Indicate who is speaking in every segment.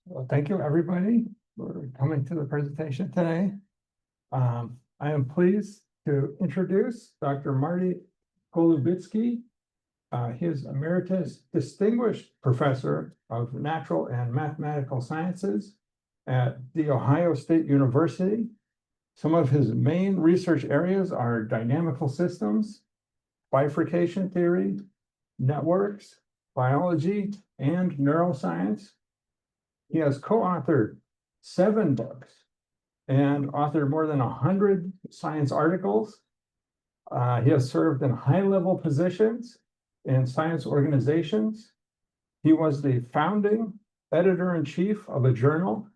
Speaker 1: Well, thank you, everybody, for coming to the presentation today. I am pleased to introduce Dr. Marty Golubitsky. He is Emeritus Distinguished Professor of Natural and Mathematical Sciences at The Ohio State University. Some of his main research areas are dynamical systems, bifurcation theory, networks, biology, and neuroscience. He has co-authored 7 books and authored more than 100 science articles. He has served in high-level positions in science organizations. He was the founding editor-in-chief of a journal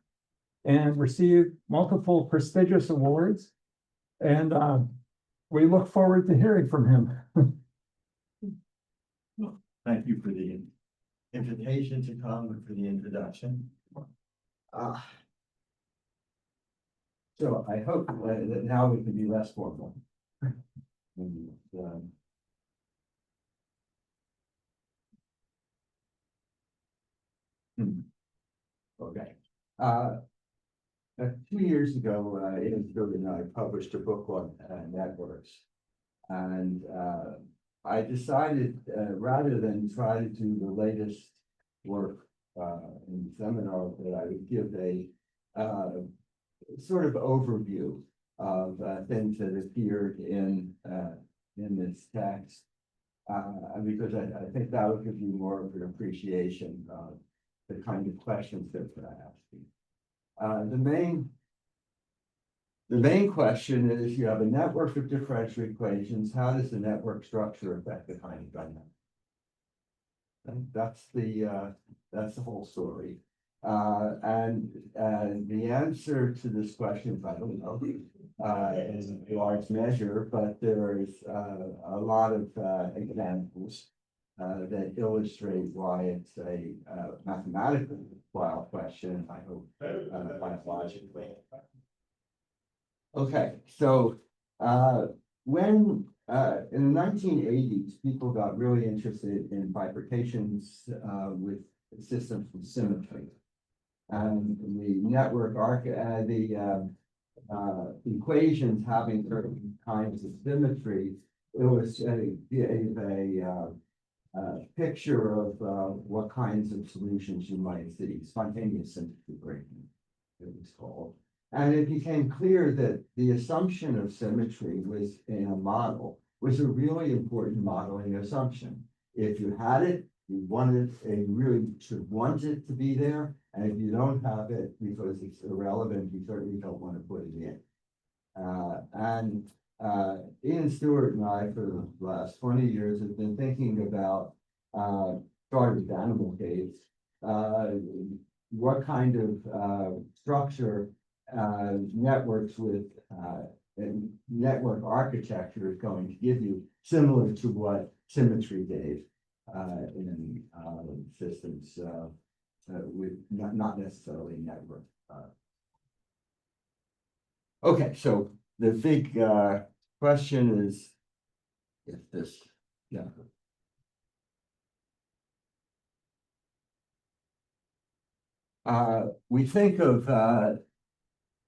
Speaker 1: and received multiple prestigious awards. And we look forward to hearing from him.
Speaker 2: Thank you for the invitation to come and for the introduction. So I hope that now we can be less formal. Okay. 2 years ago, Ian and I published a book on networks, and I decided rather than try to do the latest work in the seminar, that I would give a sort of overview of things that appeared in this text, because I think that will give you more of an appreciation of the kind of questions that we're asking. The main question is, you have a network of differential equations. How does the network structure affect the kind of dynamic? And that's the whole story. And the answer to this question, I don't know, is a large measure, but there is a lot of examples that illustrate why it's a mathematical wild question, I hope, biologically. Okay, so when in the 1980s, people got really interested in bifurcations with systems with symmetry. And the network equations having certain kinds of symmetry, it was a picture of what kinds of solutions you might see. Spontaneous symmetry breaking, it was called. And it became clear that the assumption of symmetry was in a model was a really important modeling assumption. If you had it, you wanted you really should want it to be there. And if you don't have it because it's irrelevant, you certainly don't want to put it in. Ian Stewart and I, for the last 20 years, have been thinking about, started with animal caves, what kind of structure networks with network architecture is going to give you, similar to what symmetry gave in systems with not necessarily network. Okay, so the big question is, if this, yeah. We think of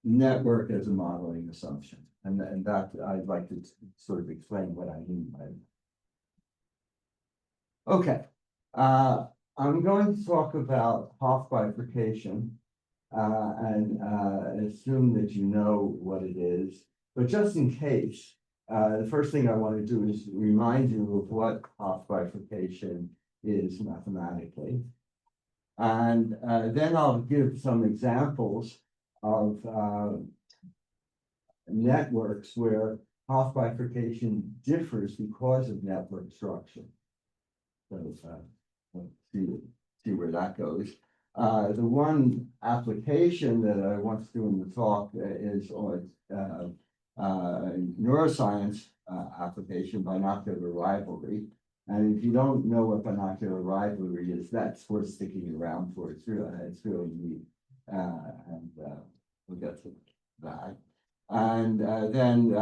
Speaker 2: network as a modeling assumption, and that I'd like to sort of explain what I mean by that. Okay, I'm going to talk about Hopf bifurcation and assume that you know what it is, but just in case, the first thing I want to do is remind you of what Hopf bifurcation is mathematically, and then I'll give some examples of networks where Hopf bifurcation differs because of network structure. So let's see where that goes. The one application that I want to do in the talk is on neuroscience application, binocular rivalry. And if you don't know what binocular rivalry is, that's worth sticking around for. It's really neat. And we'll get to that. And then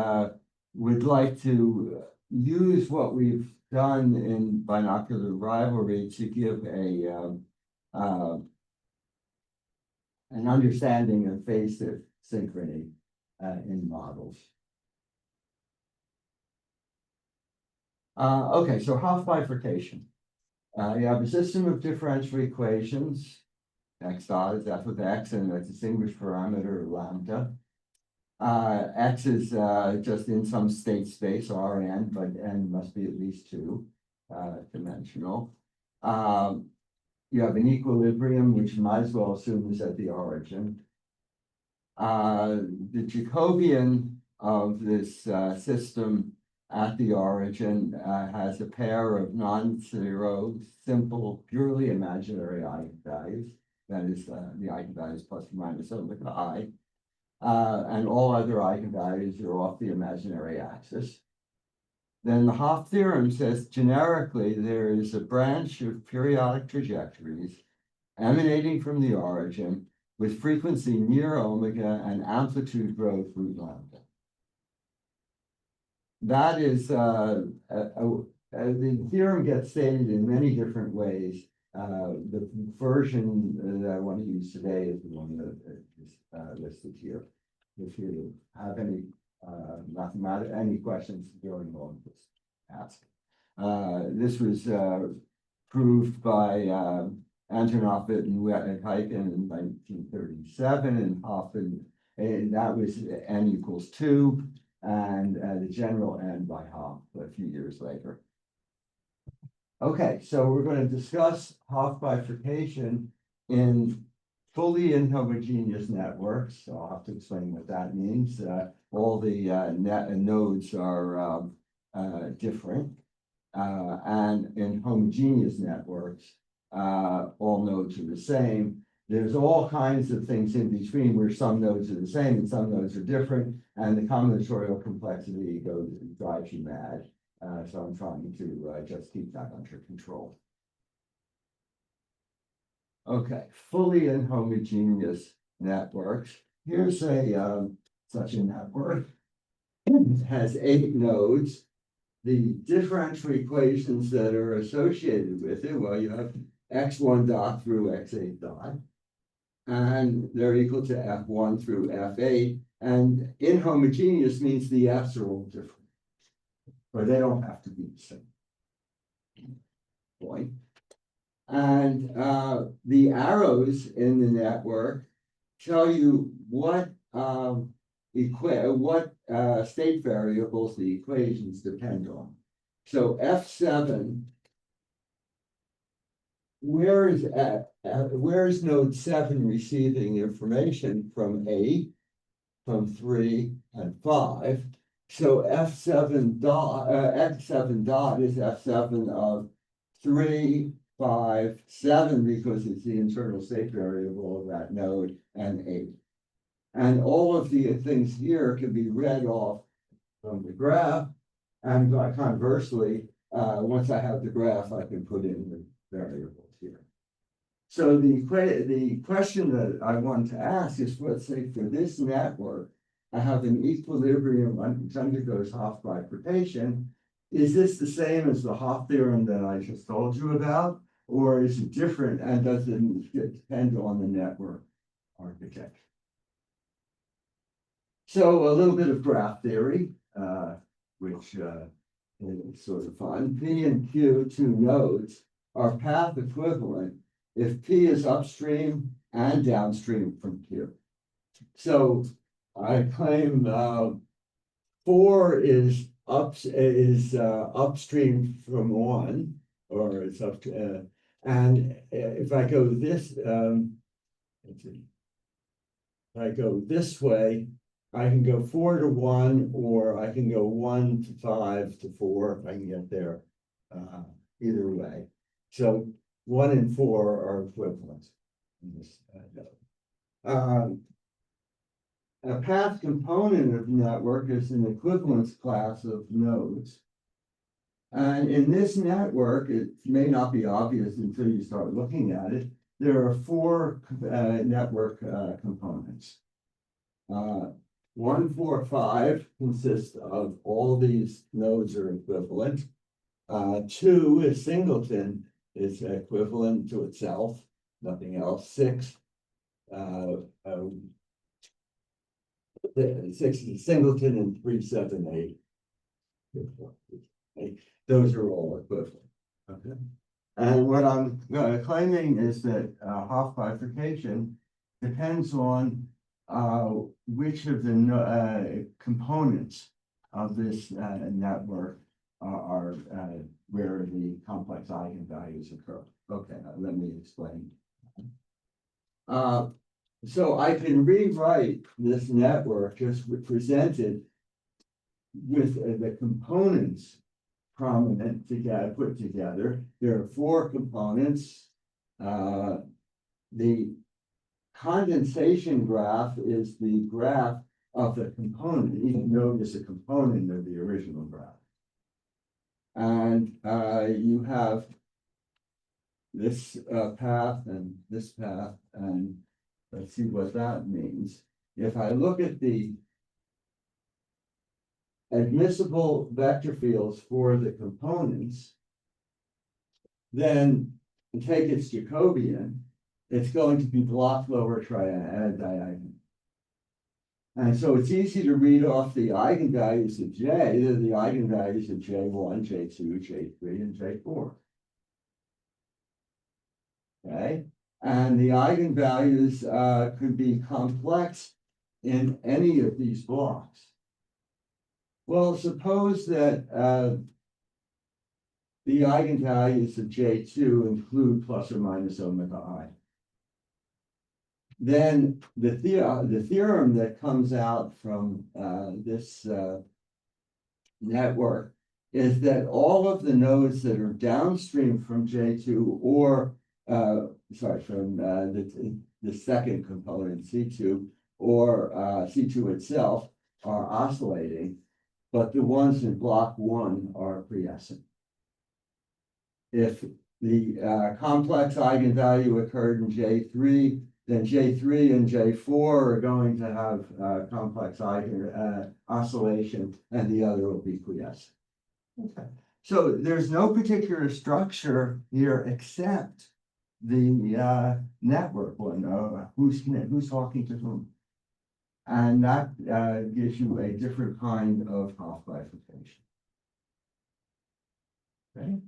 Speaker 2: we'd like to use what we've done in binocular rivalry to give an understanding of phasic synchrony in models. Okay, so Hopf bifurcation. You have a system of differential equations. X dot is f of x, and a distinguished parameter lambda. X is just in some state space Rn, but n must be at least 2 dimensional. You have an equilibrium, which you might as well assume is at the origin. The Jacobian of this system at the origin has a pair of non-zero, simple, purely imaginary eigenvalues. That is, the eigenvalues plus or minus omega I. And all other eigenvalues are off the imaginary axis. Then the Hopf theorem says generically there is a branch of periodic trajectories emanating from the origin with frequency near omega and amplitude growth root lambda. That is, the theorem gets stated in many different ways. The version that I want to use today is the one that is listed here. If you have any any questions during all of this, ask. This was proved by Antonov and Huygens in 1937, and Hoffman, and that was n equals 2, and the general n by Hopf a few years later. Okay, so we're going to discuss Hopf bifurcation in fully inhomogeneous networks. So I'll have to explain what that means. All the nodes are different, and in homogeneous networks, all nodes are the same. There's all kinds of things in between where some nodes are the same and some nodes are different, and the combinatorial complexity drives you mad. So I'm trying to just keep that under control. Okay, fully inhomogeneous networks. Here's a such a network. It has 8 nodes. The differential equations that are associated with it, well, you have x1 dot through x8 dot, and they're equal to f1 through f8. And inhomogeneous means the f's are all different, or they don't have to be the same. Point. And the arrows in the network tell you what state variables the equations depend on. So F7, where is node 7 receiving information from 8, from 3, and 5? So F7 dot, X7 dot is F7 of 3, 5, 7, because it's the internal state variable of that node, and 8. And all of the things here can be read off from the graph, and conversely, once I have the graph, I can put in the variables here. So the question that I want to ask is, let's say for this network, I have an equilibrium which undergoes Hopf bifurcation. Is this the same as the Hopf theorem that I just told you about, or is it different, and does it depend on the network architecture? So a little bit of graph theory, which is sort of fun. P and Q, 2 nodes, are path equivalent if P is upstream and downstream from Q. So I claim 4 is upstream from 1, or it's up to, and if I go this, let's see, if I go this way, I can go 4 to 1, or I can go 1 to 5 to 4 if I can get there, either way. So 1 and 4 are equivalent in this node. A path component of the network is an equivalence class of nodes. And in this network, it may not be obvious until you start looking at it, there are 4 network components. 1, 4, 5 consists of all these nodes are equivalent. 2 is singleton, is equivalent to itself, nothing else. 6 6 is singleton, and 3, 7, 8. Those are all equivalent. Okay. And what I'm claiming is that Hopf bifurcation depends on which of the components of this network are where the complex eigenvalues occur. Okay, let me explain. So I can rewrite this network just presented with the components prominent together, put together. There are 4 components. The condensation graph is the graph of the component, even though it's a component of the original graph. And you have this path and this path, and let's see what that means. If I look at the admissible vector fields for the components, then take its Jacobian, it's going to be block lower diagonal. And so it's easy to read off the eigenvalues of J, the eigenvalues of J1, J2, J3, and J4. Okay, and the eigenvalues could be complex in any of these blocks. Well, suppose that the eigenvalues of J2 include plus or minus omega I. Then the theorem that comes out from this network is that all of the nodes that are downstream from J2 or from the second component, C2, or C2 itself are oscillating, but the ones in block 1 are quiescent. If the complex eigenvalue occurred in J3, then J3 and J4 are going to have complex oscillation, and the other will be quiescent. Okay. So there's no particular structure here except the network one, who's talking to whom. And that gives you a different kind of Hopf bifurcation. Okay.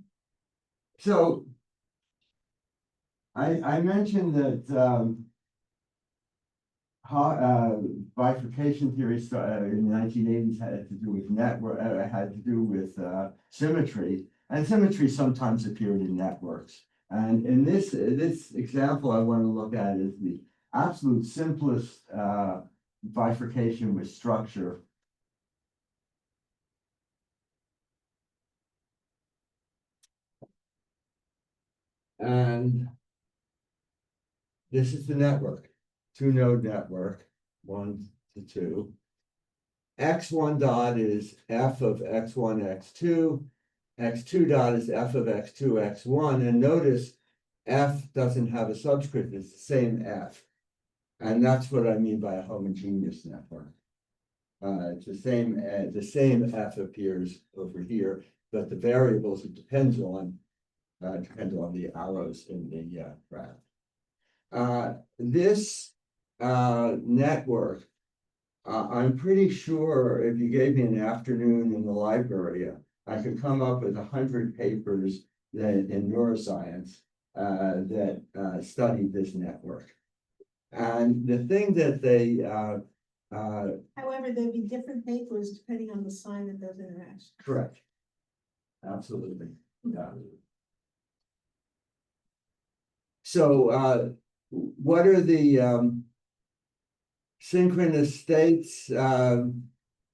Speaker 2: So I mentioned that bifurcation theory in the 1980s had to do with network, had to do with symmetry, and symmetry sometimes appeared in networks. And in this example, I want to look at is the absolute simplest bifurcation with structure. And this is the network, 2-node network, 1 to 2. X1 dot is f of x1, x2. X2 dot is f of x2, x1. And notice f doesn't have a subscript, it's the same f. And that's what I mean by a homogeneous network. It's the same f appears over here, but the variables it depend on the arrows in the graph. This network, I'm pretty sure if you gave me an afternoon in the library, I could come up with 100 papers in neuroscience that studied this network. And the thing that they
Speaker 3: however, there'd be different papers depending on the sign of those interactions.
Speaker 2: correct. Absolutely. Yeah. So what are the synchronous states?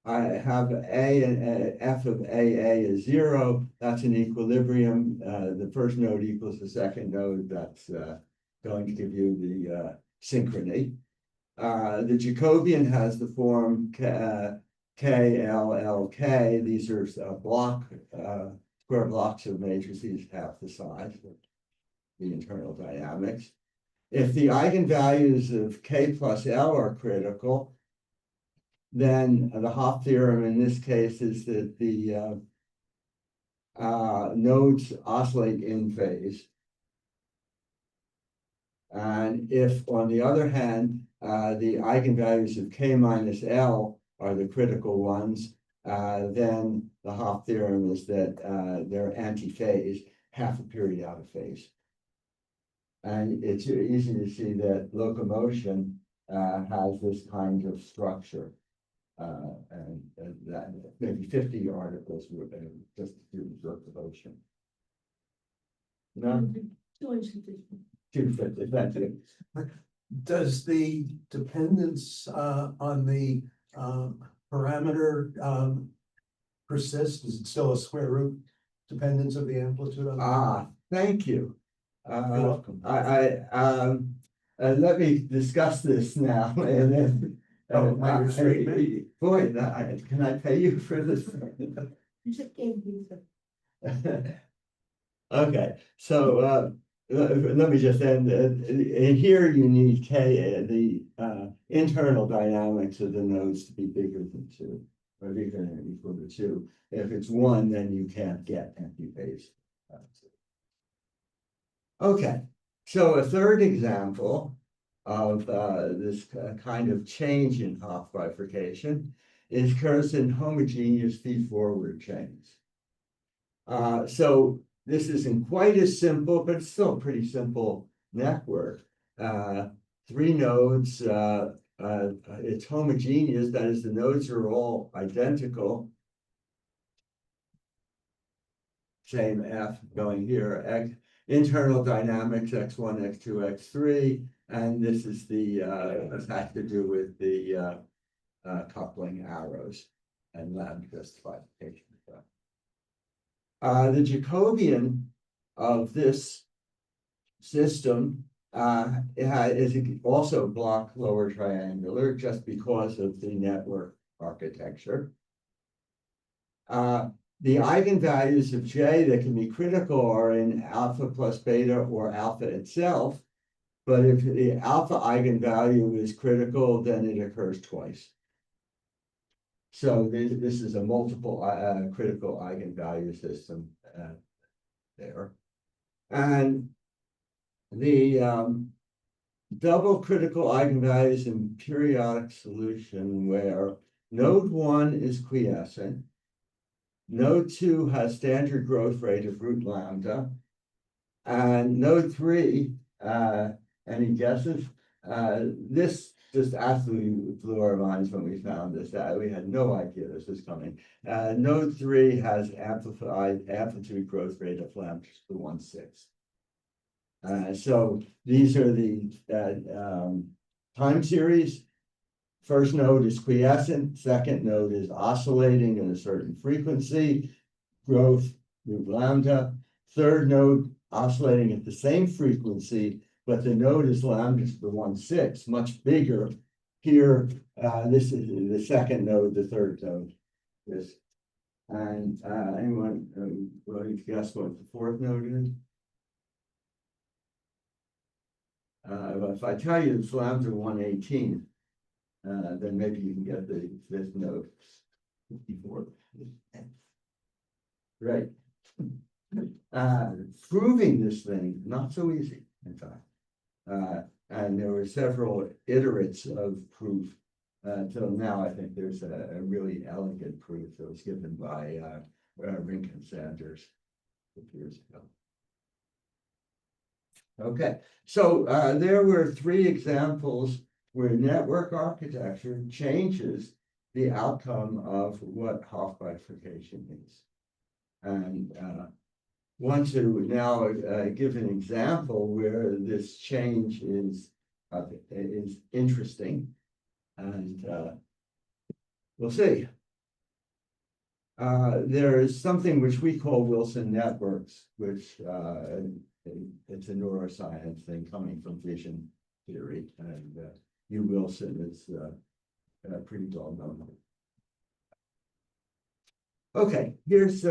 Speaker 2: I have A and F of AA is 0. That's an equilibrium. The first node equals the second node. That's going to give you the synchrony. The Jacobian has the form KLLK. These are square blocks of matrices half the size of the internal dynamics. If the eigenvalues of K plus L are critical, then the Hopf theorem in this case is that the nodes oscillate in phase. And if, on the other hand, the eigenvalues of k minus L are the critical ones, then the Hopf theorem is that they're anti-phase, half a period out of phase. And it's easy to see that locomotion has this kind of structure. And that maybe 50 articles were just to do locomotion. No,
Speaker 3: 250.
Speaker 2: 250, that's it.
Speaker 4: Does the dependence on the parameter persist? Is it still a square root dependence of the amplitude on?
Speaker 2: Ah, thank you.
Speaker 4: You're welcome.
Speaker 2: Let me discuss this now, and then.
Speaker 4: Oh, my statement?
Speaker 2: Boy, can I pay you for this?
Speaker 3: You just gave me the.
Speaker 2: Okay, so let me just end. Here you need K, the internal dynamics of the nodes to be bigger than 2, or bigger than or equal to 2. If it's 1, then you can't get anti-phase. Okay, so a third example of this kind of change in Hopf bifurcation occurs in homogeneous feed-forward chains. So this isn't quite as simple, but it's still a pretty simple network. 3 nodes, it's homogeneous, that is, the nodes are all identical. Same F going here, internal dynamics, X1, X2, X3, and this is the, this has to do with the coupling arrows and lambda justification. The Jacobian of this system is also block lower triangular just because of the network architecture. The eigenvalues of J that can be critical are in alpha plus beta or alpha itself, but if the alpha eigenvalue is critical, then it occurs twice. So this is a multiple critical eigenvalue system there. And the double critical eigenvalues in periodic solution where node 1 is quiescent, node 2 has standard growth rate of root lambda, and node 3, any guesses? This just absolutely blew our minds when we found this. We had no idea this was coming. Node 3 has amplitude growth rate of lambda to 1/6. So these are the time series. First node is quiescent, second node is oscillating at a certain frequency, growth root lambda. Third node oscillating at the same frequency, but the node is lambda to the 1/6, much bigger. Here, this is the second node, the third node. This, and anyone willing to guess what the fourth node is? If I tell you it's lambda 118, then maybe you can get the fifth node, 54. Right. Proving this thing, not so easy, in fact. And there were several iterates of proof till now. I think there's a really elegant proof that was given by Rink and Sanders a few years ago. Okay, so there were 3 examples where network architecture changes the outcome of what Hopf bifurcation is. And want to now give an example where this change is interesting, and we'll see. There is something which we call Wilson networks, which it's a neuroscience thing coming from vision theory, and U. Wilson is pretty well known. Okay, here's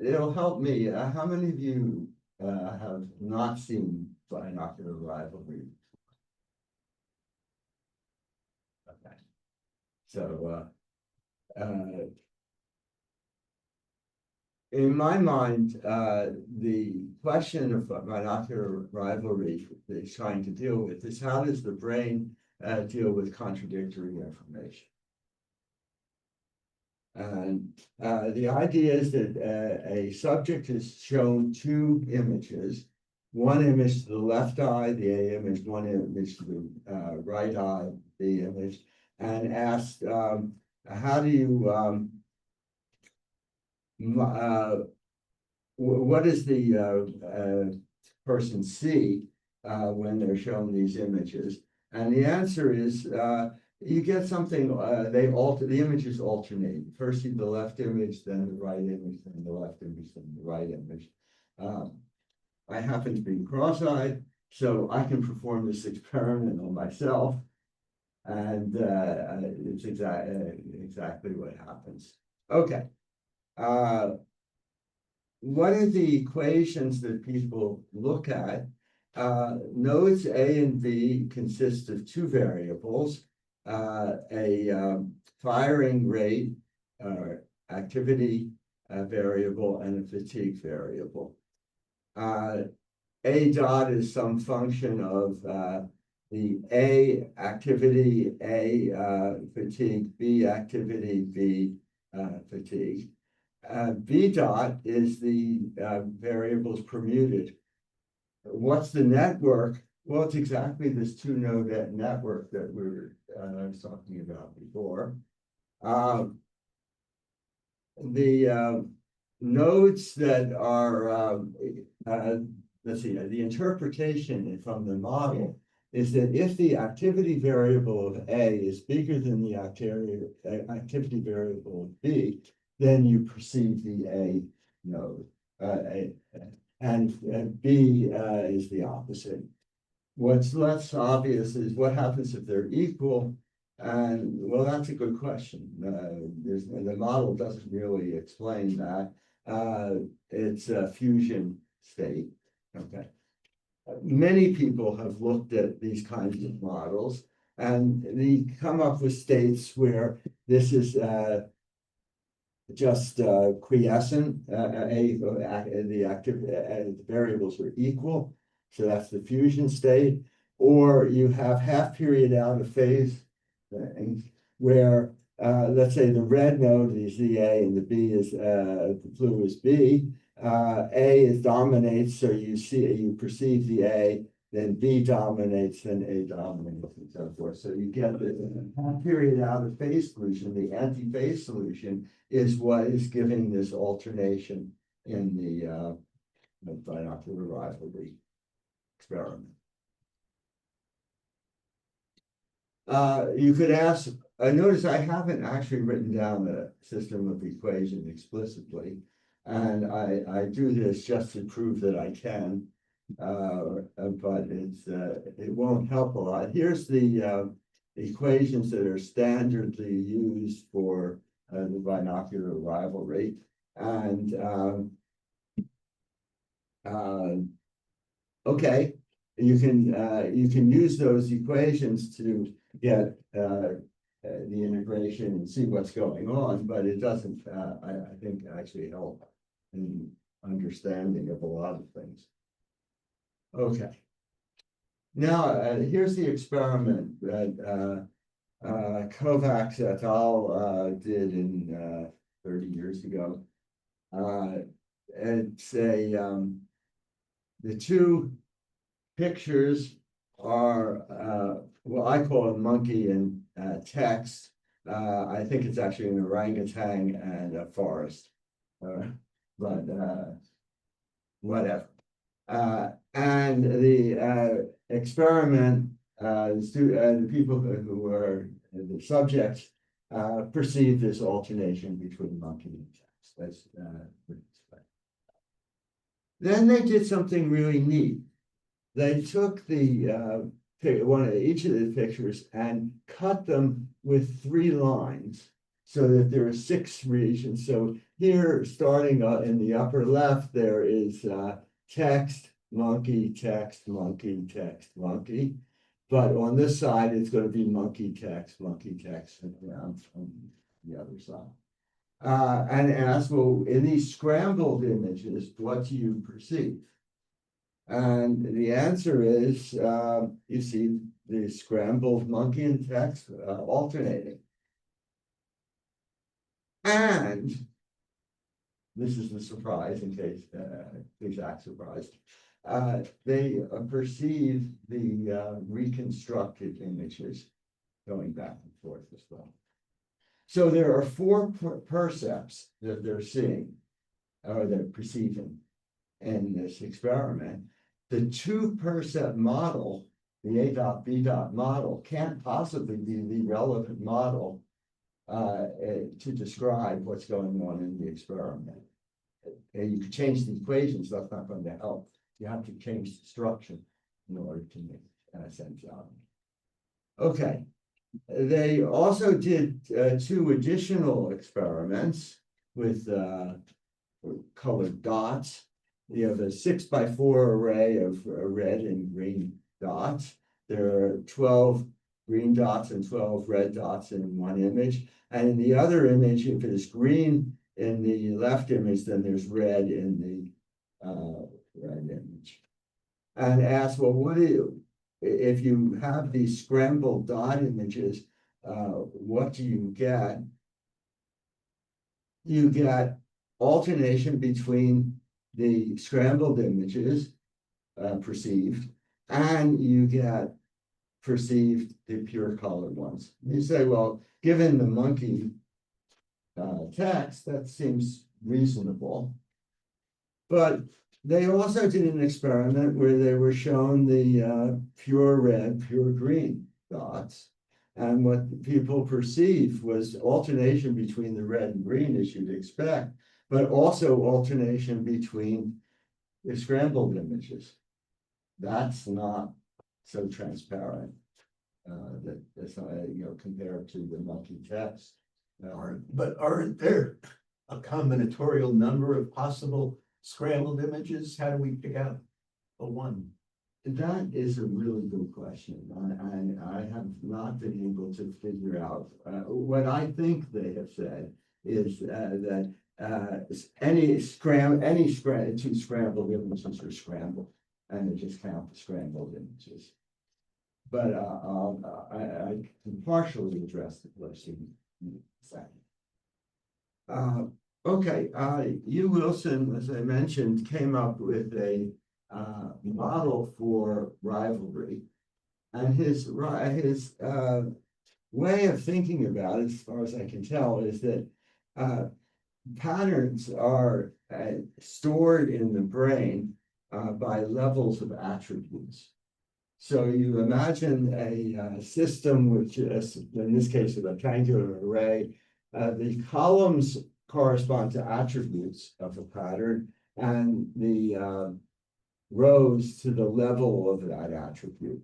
Speaker 2: it'll help me. How many of you have not seen binocular rivalry? Okay, so in my mind, the question of binocular rivalry that he's trying to deal with is how does the brain deal with contradictory information? And the idea is that a subject is shown two images, one image to the left eye, the A image, one image to the right eye, the image, and asked, how do you, what does the person see when they're shown these images? And the answer is, you get something, the images alternate. First you see the left image, then the right image, then the left image, then the right image. I happen to be cross-eyed, so I can perform this experiment on myself. And it's exactly what happens. Okay. One of the equations that people look at, nodes A and B consist of two variables, a firing rate or activity variable and a fatigue variable. A dot is some function of the A activity, A fatigue, B activity, B fatigue. B dot is the variables permuted. What's the network? Well, it's exactly this two-node network that I was talking about before. The nodes that are, let's see, the interpretation from the model is that if the activity variable of A is bigger than the activity variable of B, then you perceive the A node, and B is the opposite. What's less obvious is what happens if they're equal, and well, that's a good question. The model doesn't really explain that. It's a fusion state. Okay. Many people have looked at these kinds of models, and they come up with states where this is just quiescent. The variables are equal, so that's the fusion state. Or you have half period out of phase things where let's say the red node is the A and the B is the blue is B. A dominates, so you perceive the A, then B dominates, then A dominates, and so forth. So you get the half period out of phase solution. The anti-phase solution is what is giving this alternation in the binocular rivalry experiment. You could ask, notice I haven't actually written down a system of equation explicitly, and I do this just to prove that I can, but it won't help a lot. Here's the equations that are standardly used for the binocular rivalry, and okay, you can use those equations to get the integration and see what's going on, but it doesn't, I think, actually help in understanding of a lot of things. Okay. Now, here's the experiment that Kovacs et al. Did in 30 years ago. It's the two pictures are, well, I call it monkey and text. I think it's actually an orangutan and a forest, but whatever. And the experiment, the people who were the subjects perceived this alternation between monkey and text. That's then they did something really neat. They took the each of the pictures and cut them with 3 lines so that there are 6 regions. So here, starting in the upper left, there is text, monkey, text, monkey, text, monkey. But on this side, it's going to be monkey, text, and around from the other side. and asked, well, in these scrambled images, what do you perceive? And the answer is, you see the scrambled monkey and text alternating. And this is the surprise, in case please act surprised. They perceive the reconstructed images going back and forth as well. So there are four percepts that they're seeing, or they're perceiving in this experiment. The two percept model, the A dot B dot model, can't possibly be the relevant model to describe what's going on in the experiment. You could change the equations, that's not going to help. You have to change the structure in order to make sense out. Okay. They also did two additional experiments with colored dots. You have a 6x4 array of red and green dots. There are 12 green dots and 12 red dots in one image. And in the other image, if it's green in the left image, then there's red in the right image. And ask, well, what do you, if you have these scrambled dot images, what do you get? You get alternation between the scrambled images perceived, and you get perceived the pure colored ones. You say, well, given the monkey text, that seems reasonable. But they also did an experiment where they were shown the pure red, pure green dots. And what people perceived was alternation between the red and green, as you'd expect, but also alternation between the scrambled images. That's not so transparent. That's not, compared to the monkey text.
Speaker 4: But aren't there a combinatorial number of possible scrambled images? How do we pick out a one?
Speaker 2: That is a really good question. I have not been able to figure out. What I think they have said is that two scrambled images are scrambled, and they just count the scrambled images. But I can partially address the question in a second. Okay, Hugh Wilson, as I mentioned, came up with a model for rivalry, and his way of thinking about it, as far as I can tell, is that patterns are stored in the brain by levels of attributes. So you imagine a system which is, in this case, a rectangular array. The columns correspond to attributes of a pattern, and the rows to the level of that attribute.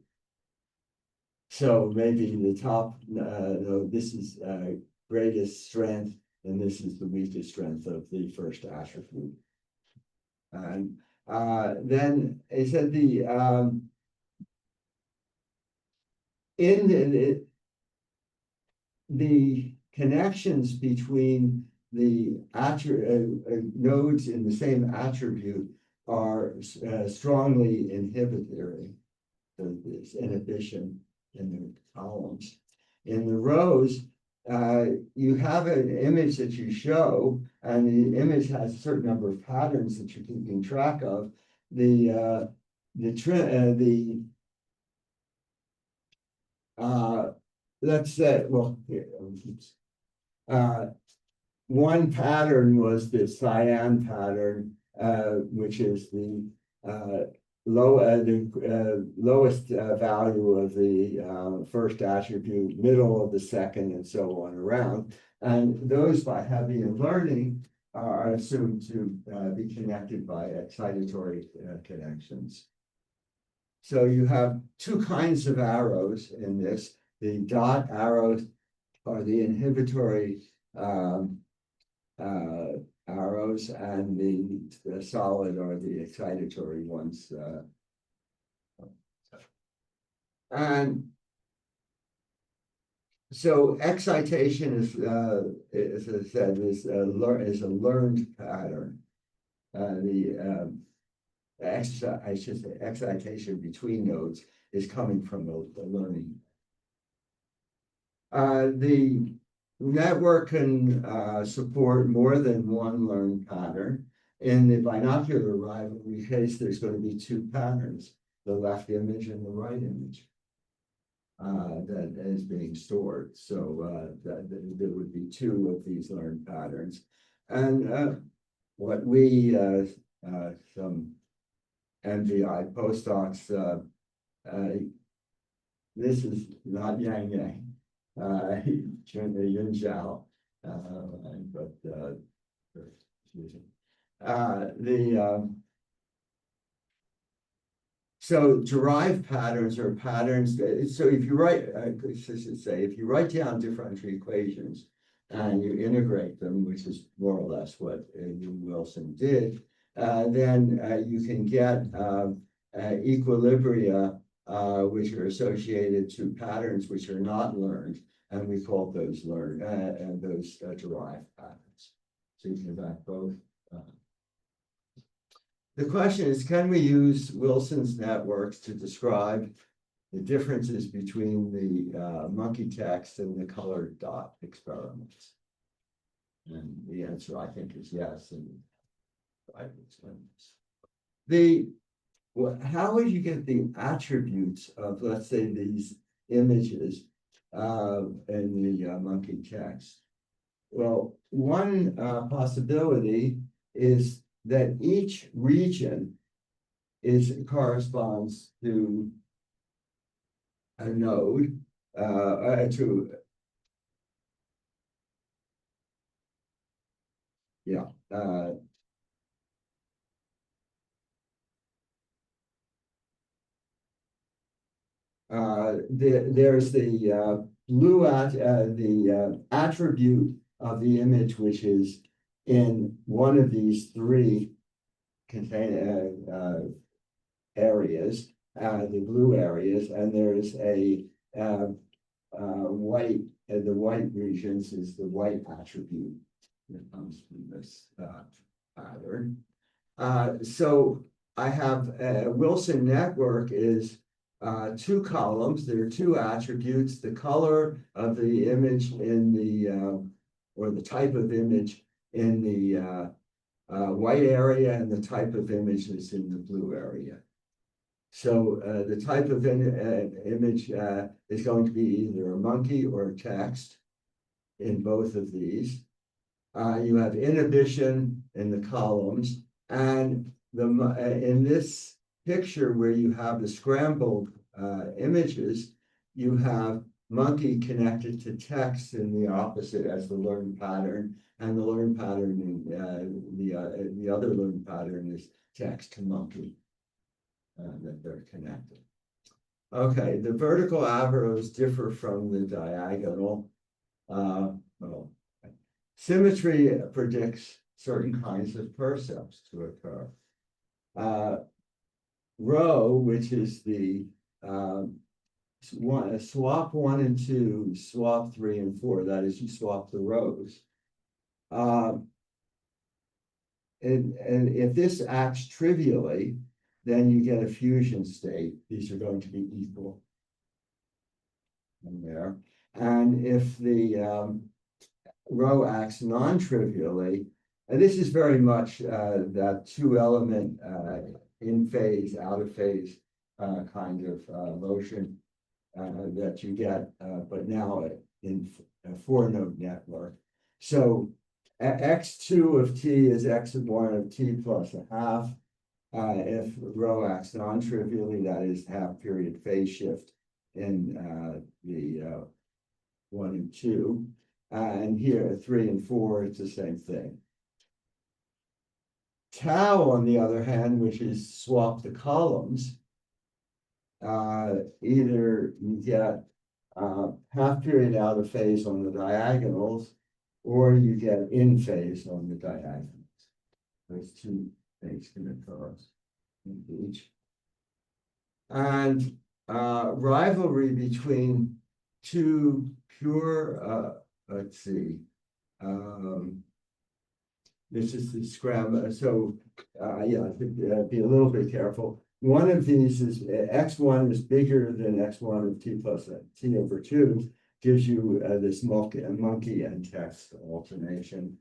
Speaker 2: So maybe the top, this is greatest strength, and this is the weakest strength of the first attribute. And then it said the connections between the nodes in the same attribute are strongly inhibitory. So there's inhibition in the columns. In the rows, you have an image that you show, and the image has a certain number of patterns that you're keeping track of. Let's say, well, here, one pattern was the cyan pattern, which is the lowest value of the first attribute, middle of the second, and so on around. And those, by heavy learning, are assumed to be connected by excitatory connections. So you have two kinds of arrows in this. The dot arrows are the inhibitory arrows, and the solid are the excitatory ones. And So excitation is, as I said, is a learned pattern. I should say excitation between nodes is coming from the learning. The network can support more than one learned pattern. In the binocular rivalry case, there's going to be two patterns, the left image and the right image. That is being stored. So there would be two of these learned patterns. And what we, some MVI postdocs, this is not Yangyang, Yun Zhao, but so derived patterns are patterns. So if you write, if you write down differential equations and you integrate them, which is more or less what Wilson did, then you can get equilibria which are associated to patterns which are not learned, and we call those learned and those derived patterns. So you can have both. The question is, can we use Wilson's networks to describe the differences between the monkey text and the colored dot experiments? And the answer, I think, is yes. And I will explain this. How would you get the attributes of, let's say, these images in the monkey text? Well, one possibility is that each region corresponds to a node, there's the blue attribute of the image, which is in one of these three areas, the blue areas, and there's a white, the white regions is the white attribute that comes from this pattern. So I have Wilson network is two columns. There are two attributes: the color of the image in the or the type of image in the white area, and the type of image is in the blue area. So the type of image is going to be either a monkey or a text in both of these. You have inhibition in the columns, and in this picture where you have the scrambled images, you have monkey connected to text in the opposite as the learned pattern, and the learned pattern in the other learned pattern is text to monkey, that they're connected. Okay, the vertical arrows differ from the diagonal. Well, symmetry predicts certain kinds of percepts to occur. Row, which is the swap 1 and 2, swap 3 and 4. That is, you swap the rows. And if this acts trivially, then you get a fusion state. These are going to be equal in there. And if the row acts non-trivially, and this is very much that two-element in phase, out of phase kind of motion that you get, but now in a four-node network. So x2 of t is x1 of t plus a half. If row acts non-trivially, that is half period phase shift in the 1 and 2. And here, 3 and 4, it's the same thing. Tau, on the other hand, which is swap the columns, either you get half period out of phase on the diagonals, or you get in phase on the diagonals. Those two things can occur in each. And rivalry between two pure, let's see. This is the scramble, so, yeah, I think, be a little bit careful. One of these is x1 is bigger than x1 of t plus t over 2, gives you this monkey and text alternation.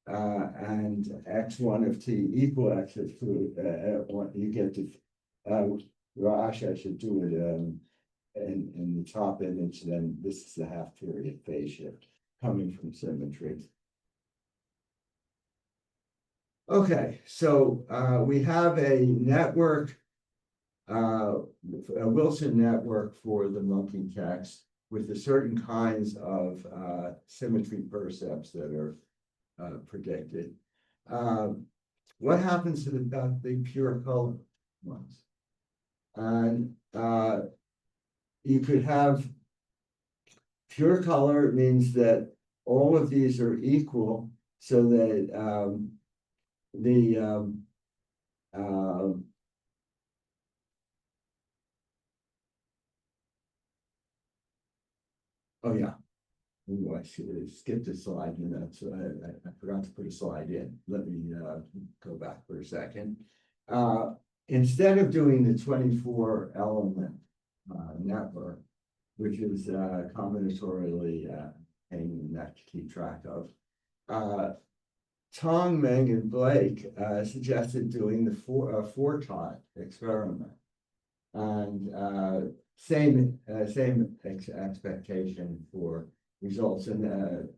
Speaker 2: And x1 of t equal x of 2, you get to, well, actually, I should do it in the top image, then this is the half period phase shift coming from symmetry. Okay, so we have a network, a Wilson network for the monkey text with the certain kinds of symmetry percepts that are predicted. What happens to the pure color ones? And you could have pure color means that all of these are equal, so that oh yeah. Ooh, I skipped a slide, and that's I forgot to put a slide in. Let me go back for a second. Instead of doing the 24 element network, which is combinatorially pain in the neck to keep track of, Tong, Meng, and Blake suggested doing the four-tot experiment, and same expectation for results, and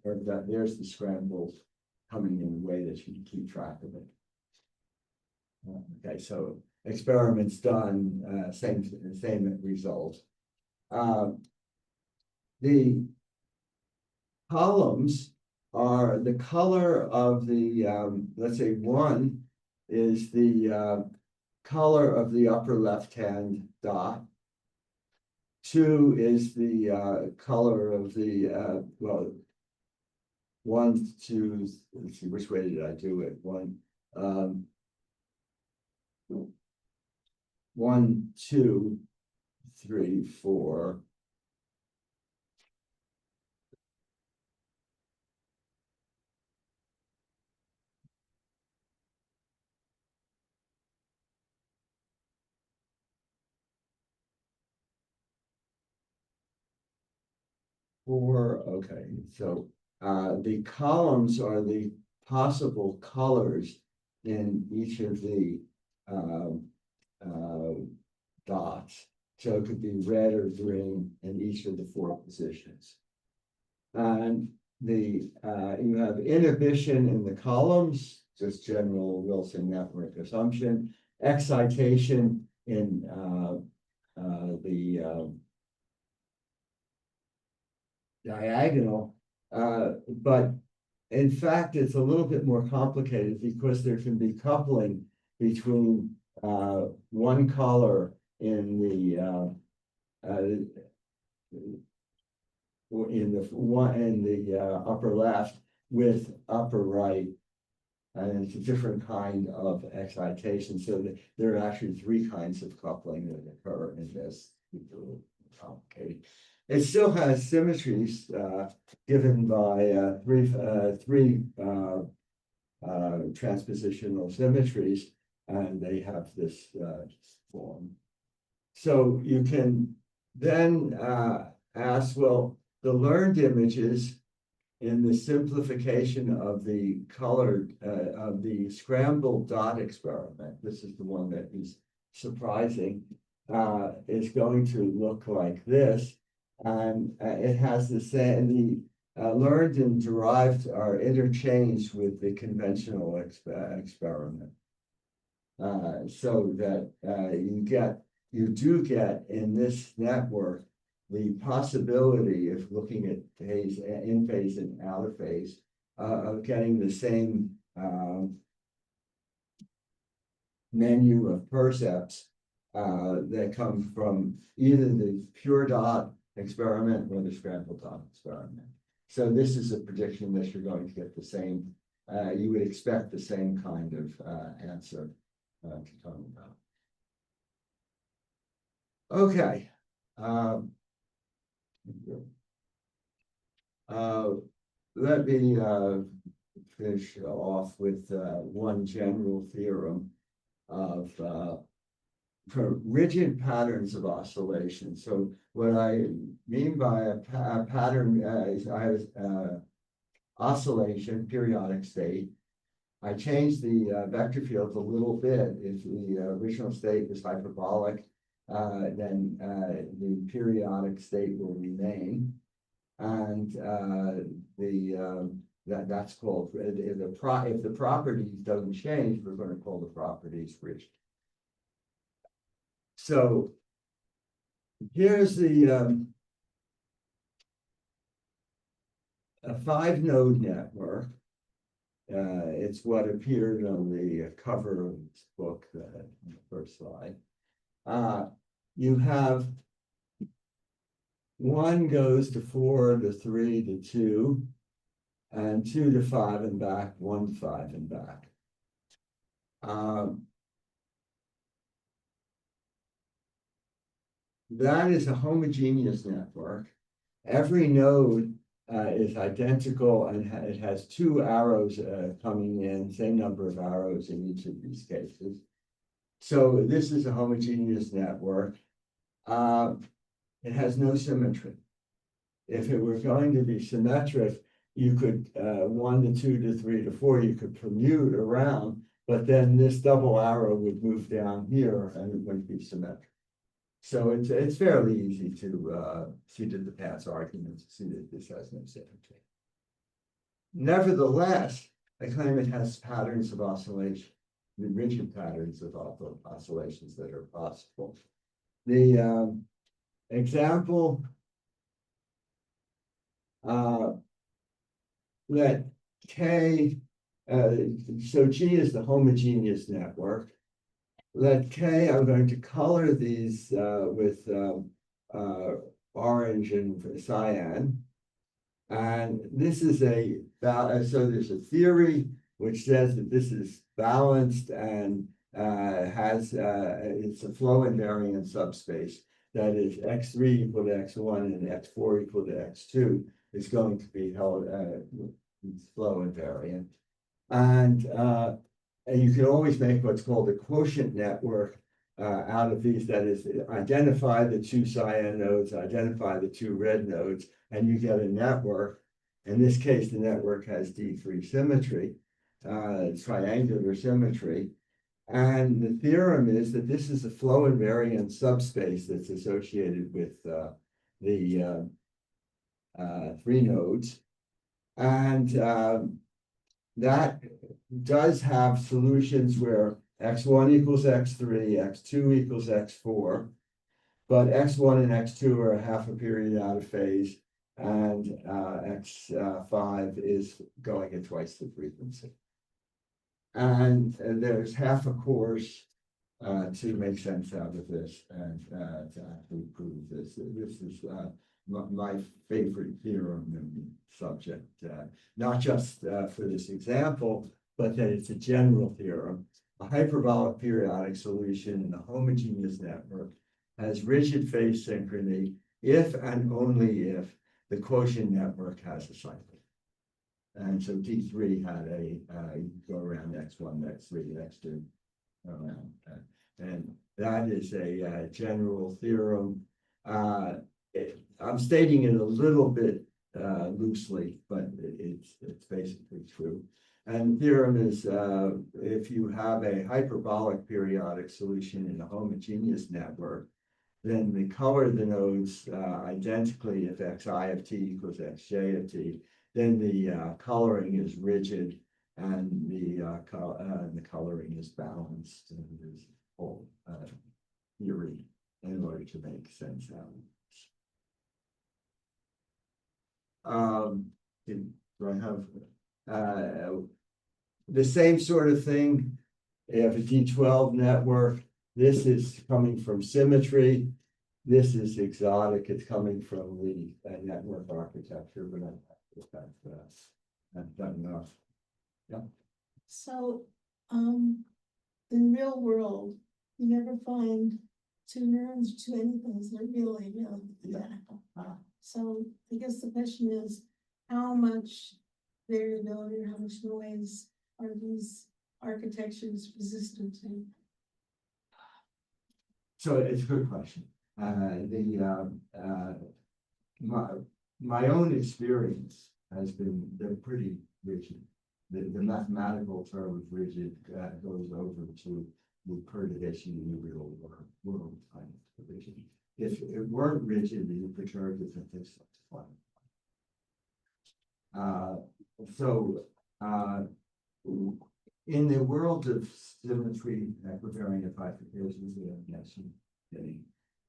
Speaker 2: or that there's the scrambles coming in a way that you can keep track of it. Okay, so experiments done, same result. The columns are the color of the, let's say 1 is the color of the upper left-hand dot. 2 is the color of the, well, 1, 2, let's see, which way did I do it? 1, 2, 3, 4. Okay, so the columns are the possible colors in each of the dots. So it could be red or green in each of the 4 positions. And the you have inhibition in the columns, just general Wilson network assumption, excitation in the diagonal, but in fact, it's a little bit more complicated because there can be coupling between one color in the upper left with upper right, and it's a different kind of excitation. So there are actually 3 kinds of coupling that occur in this. It's a little complicated. It still has symmetries given by three transpositional symmetries, and they have this form. So you can then ask, well, the learned images in the simplification of the colored of the scrambled dot experiment, this is the one that is surprising, is going to look like this. And it has the same, the learned and derived are interchanged with the conventional experiment. So that you do get in this network the possibility of looking at phase, in phase and out of phase, of getting the same menu of percepts that come from either the pure dot experiment or the scrambled dot experiment. So this is a prediction that you're going to get the same, you would expect the same kind of answer to come about. Okay. Let me finish off with one general theorem of for rigid patterns of oscillation. So what I mean by a pattern is I have oscillation, periodic state. I change the vector field a little bit. If the original state is hyperbolic, then the periodic state will remain. And that's called, if the properties doesn't change, we're going to call the properties rigid. So here's the a 5-node network. It's what appeared on the cover of this book, the first slide. You have 1 goes to 4 to 3 to 2, and 2 to 5 and back, 1 to 5 and back. That is a homogeneous network. Every node is identical, and it has 2 arrows coming in, same number of arrows in each of these cases. So this is a homogeneous network. It has no symmetry. If it were going to be symmetric, you could 1 to 2 to 3 to 4, you could permute around, but then this double arrow would move down here and it wouldn't be symmetric. So it's fairly easy to see to the past arguments, see that this has no symmetry. Nevertheless, I claim it has patterns of oscillation, the rigid patterns of oscillations that are possible. The example that K, so G is the homogeneous network. Let K, I'm going to color these with orange and cyan. And this is so there's a theory which says that this is balanced and it's a flow invariant subspace. That is x3 equal to x1 and x4 equal to x2 is going to be held flow invariant. And you can always make what's called a quotient network out of these. That is, identify the 2 cyan nodes, identify the 2 red nodes, and you get a network. In this case, the network has D3 symmetry, triangular symmetry. And the theorem is that this is a flow invariant subspace that's associated with the 3 nodes. And that does have solutions where x1 equals x3, x2 equals x4, but x1 and x2 are half a period out of phase, and x5 is going at twice the frequency. And there's half a course to make sense out of this and to actually prove this. This is my favorite theorem in the subject, not just for this example, but that it's a general theorem. A hyperbolic periodic solution in a homogeneous network has rigid phase synchrony if and only if the quotient network has a cycle. And so D3 had you go around x1, x3, x2, around. And that is a general theorem. I'm stating it a little bit loosely, but it's basically true. And the theorem is if you have a hyperbolic periodic solution in a homogeneous network, then we color the nodes identically if xi of t equals xj of t, then the coloring is rigid and the coloring is balanced. And there's a whole theory in order to make sense out of this. Do I have the same sort of thing? You have a D12 network. This is coming from symmetry. This is exotic. It's coming from the network architecture, but I've done enough. Yeah.
Speaker 3: So, in real world, you never find 2 neurons, 2 anything, they're really identical. So I guess the question is, how much variability or how much noise are these architectures resistant to?
Speaker 2: So it's a good question. My own experience has been they're pretty rigid. The mathematical term of rigid goes over to the perturbation in the real world kind of rigid. If it weren't rigid, you would perturb different things like in the world of symmetry, equivariant bifurcations,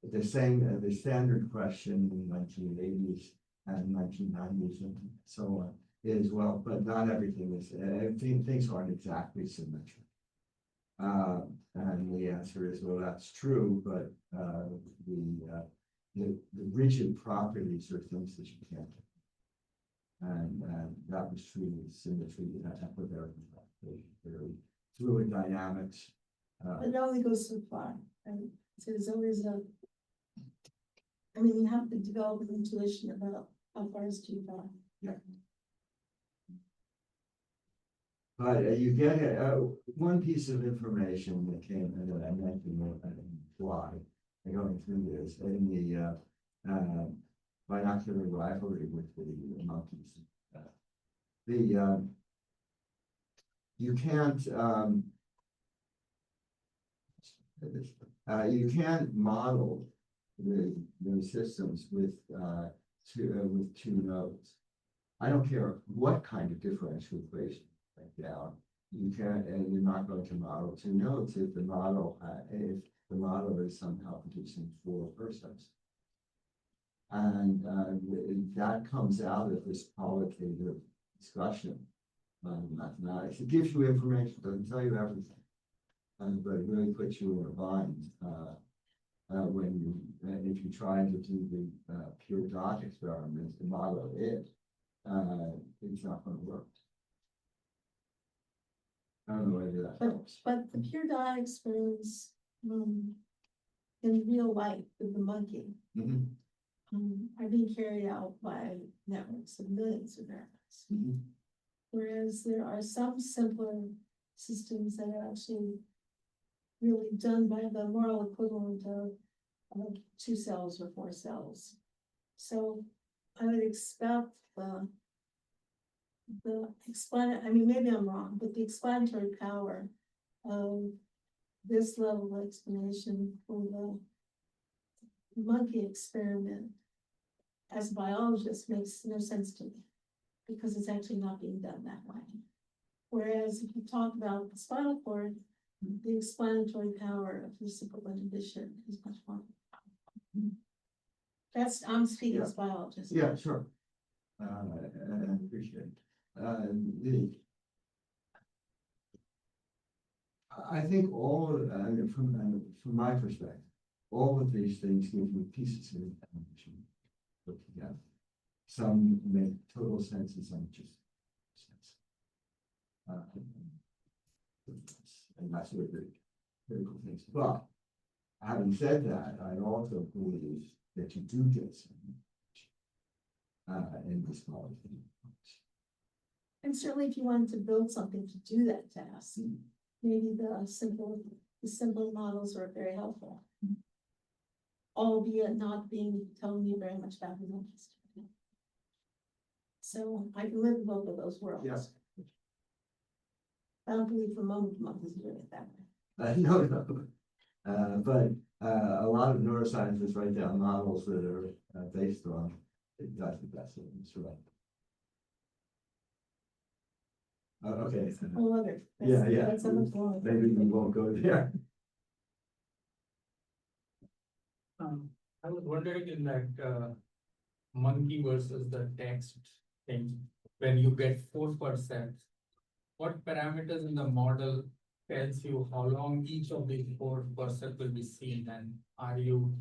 Speaker 2: the standard question in the 1980s and 1990s and so on is, well, but not everything is, things aren't exactly symmetric. And the answer is, well, that's true, but the rigid properties are things that you can't do. And that was true with symmetry and equivariant bifurcation, fluid dynamics.
Speaker 3: But it only goes so far, right? So there's always you have to develop an intuition about how far is too far.
Speaker 2: Yeah. But you get one piece of information that came and that I mentioned why going through this in the binocular rivalry with the monkeys. You can't model the systems with two nodes. I don't care what kind of differential equation down. You can't, and you're not going to model two nodes if the model is somehow producing four percepts. And that comes out of this qualitative discussion on mathematics. It gives you information, doesn't tell you everything, but it really puts you in a bind if you try to do the pure dot experiments to model it, it's not going to work. I don't know whether that helps.
Speaker 3: But the pure dot experiments in real life with the monkey are being carried out by networks of millions of neurons. Whereas there are some simpler systems that are actually really done by the moral equivalent of 2 cells or 4 cells. So I would expect maybe I'm wrong, but the explanatory power of this level of explanation for the monkey experiment as a biologist makes no sense to me, because it's actually not being done that way. Whereas if you talk about the spinal cord, the explanatory power of reciprocal inhibition is much more. I'm speaking as a biologist.
Speaker 2: Yeah, sure. I appreciate it. I think all from my perspective, all of these things give you pieces of information put together. Some make total sense and some just sense. And that's what the critical things. But having said that, I also believe that you do get some in this knowledge.
Speaker 3: And certainly if you wanted to build something to do that task, maybe the simple models are very helpful. Albeit not telling you very much about the monkeys. So I can live in both of those worlds.
Speaker 2: Yeah.
Speaker 3: I don't believe for a moment the monkeys are doing it that way.
Speaker 2: No. But a lot of neuroscientists write down models that are based on exactly that's right. Okay.
Speaker 3: Whole other.
Speaker 2: Yeah.
Speaker 3: That's a much longer.
Speaker 2: Maybe we won't go there.
Speaker 5: I was wondering in that monkey versus the text thing, when you get 4%, what parameters in the model tells you how long each of these 4% will be seen, and are you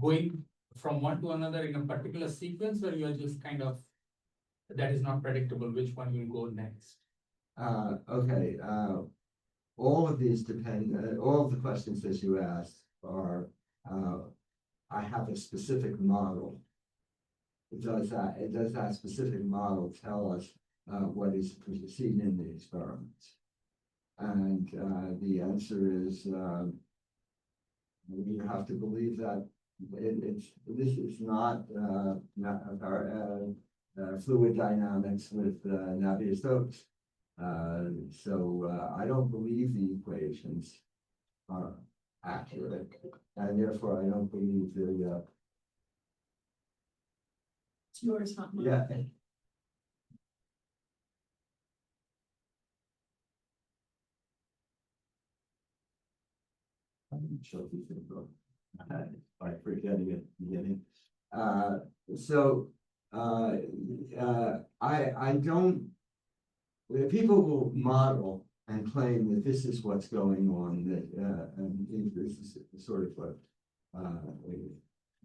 Speaker 5: going from one to another in a particular sequence, or you are just kind of, that is not predictable which one will go next?
Speaker 2: Okay. All of these depend. All of the questions that you asked are. I have a specific model does that specific model tell us what is seen in the experiments? And the answer is you have to believe that this is not fluid dynamics with Navier-Stokes. So I don't believe the equations are accurate, and therefore I don't believe the
Speaker 3: It's yours, not mine.
Speaker 2: yeah. I'm sure you can go by forgetting at the beginning. I don't. People will model and claim that this is what's going on. And this is sort of what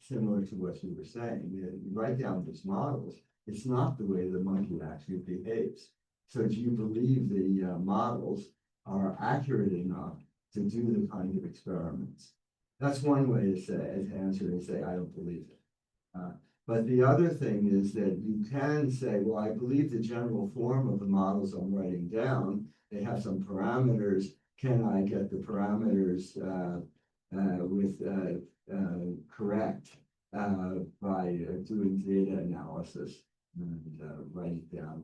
Speaker 2: similar to what you were saying. You write down these models. It's not the way the monkey actually behaves. So do you believe the models are accurate enough to do the kind of experiments? That's one way to answer and say, I don't believe it. But the other thing is that you can say, well, I believe the general form of the models I'm writing down. They have some parameters. Can I get the parameters correct by doing data analysis and write it down?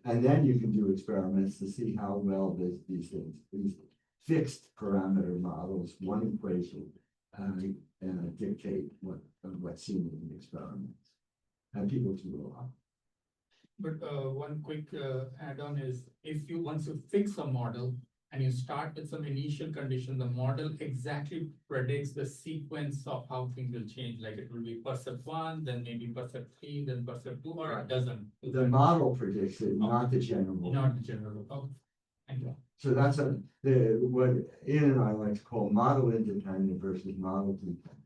Speaker 2: And then you can do experiments to see how well these fixed parameter models, one equation, dictate what's seen in the experiments. And people do a lot.
Speaker 5: But one quick add-on is once you fix a model and you start with some initial condition, the model exactly predicts the sequence of how things will change. Like it will be percept 1, then maybe percept 3, then percept 2, or it doesn't.
Speaker 2: The model predicts it, not the general.
Speaker 5: Not the general. Okay. Thank you.
Speaker 2: So that's what Ian and I like to call model independent versus model dependent.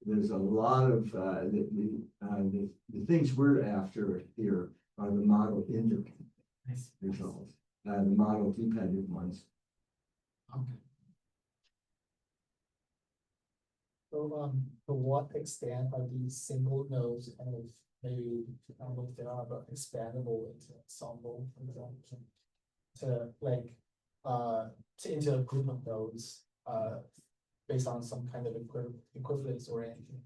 Speaker 2: There's a lot of the things we're after here are the model independent results. The model dependent ones.
Speaker 5: Okay.
Speaker 6: So, to what extent are these single nodes kind of maybe, I don't know if they are, but expandable into ensemble, for example, to like, into a group of nodes, based on some kind of equivalence or anything,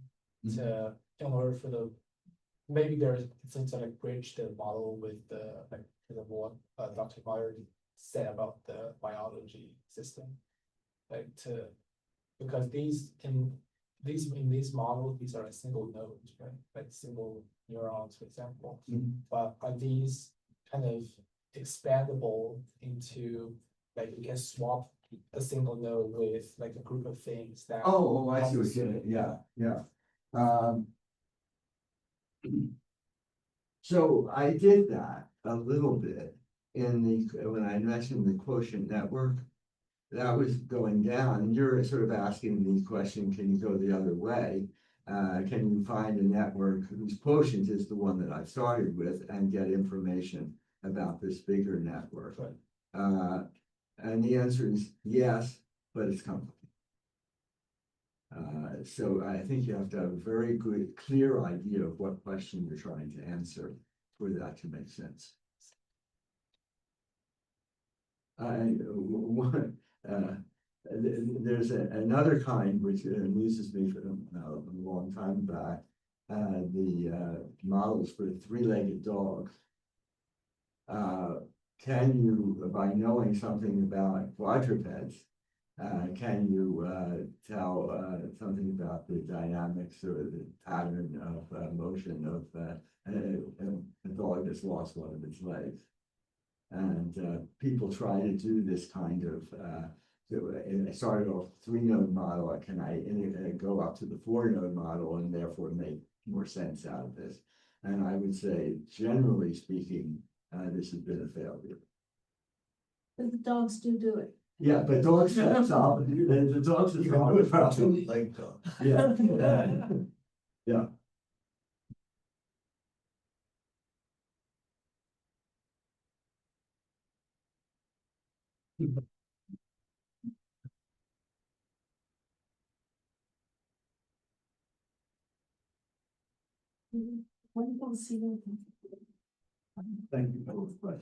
Speaker 6: to, in order for maybe there's things to like bridge the model with the, like, for example, what Dr. Meyer said about the biology system, like because in these models, these are single nodes, right? Like single neurons, for example. But are these kind of expandable into, like, we can swap a single node with like a group of things that.
Speaker 2: Oh, I see what you're saying. Yeah. So I did that a little bit when I mentioned the quotient network. That was going down, and you're sort of asking the question, can you go the other way? Can you find a network whose quotient is the one that I started with and get information about this bigger network?
Speaker 6: Right.
Speaker 2: And the answer is yes, but it's complicated. So I think you have to have a very good, clear idea of what question you're trying to answer for that to make sense. There's another kind which amuses me from a long time back. The models for three-legged dogs. Can you, by knowing something about quadrupeds, can you tell something about the dynamics or the pattern of motion of a dog that's lost one of its legs? And people try to do this kind of, I started off 3-node model. Can I go up to the 4-node model and therefore make more sense out of this? And I would say, generally speaking, this has been a failure.
Speaker 3: But the dogs do it.
Speaker 2: Yeah, but dogs have solved the dogs have solved the problem.
Speaker 4: Like dog.
Speaker 2: Yeah. Yeah.
Speaker 3: Wonderful to see you.
Speaker 2: Thank you both.